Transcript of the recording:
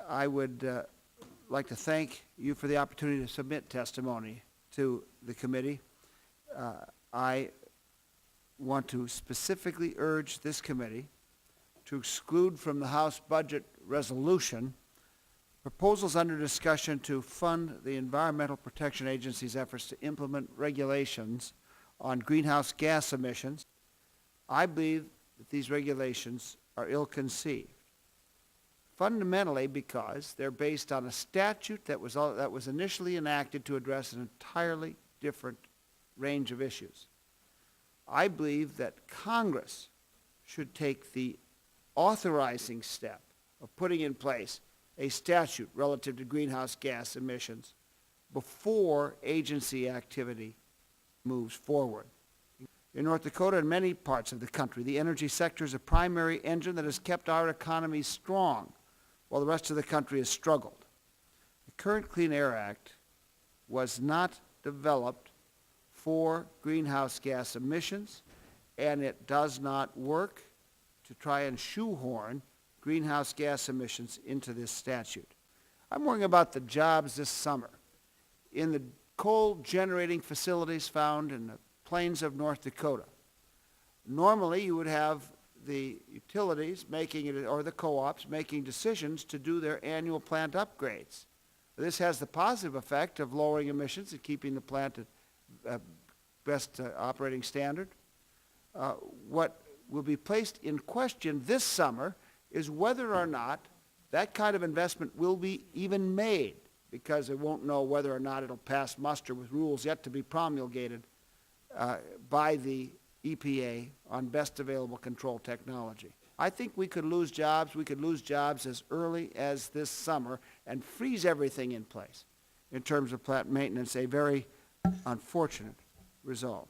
I would like to thank you for the opportunity to submit testimony to the committee. I want to specifically urge this committee to exclude from the House budget resolution proposals under discussion to fund the Environmental Protection Agency's efforts to implement regulations on greenhouse gas emissions. I believe that these regulations are ill-conceived, fundamentally because they're based on a statute that was initially enacted to address an entirely different range of issues. I believe that Congress should take the authorizing step of putting in place a statute relative to greenhouse gas emissions before agency activity moves forward. In North Dakota and many parts of the country, the energy sector is a primary engine that has kept our economy strong while the rest of the country has struggled. The current Clean Air Act was not developed for greenhouse gas emissions, and it does not work to try and shoehorn greenhouse gas emissions into this statute. I'm worrying about the jobs this summer in the coal generating facilities found in the plains of North Dakota. Normally, you would have the utilities making it, or the co-ops making decisions to do their annual plant upgrades. This has the positive effect of lowering emissions and keeping the plant at best operating standard. What will be placed in question this summer is whether or not that kind of investment will be even made, because it won't know whether or not it'll pass muster with rules yet to be promulgated by the EPA on best available control technology. I think we could lose jobs. We could lose jobs as early as this summer and freeze everything in place in terms of plant maintenance, a very unfortunate result.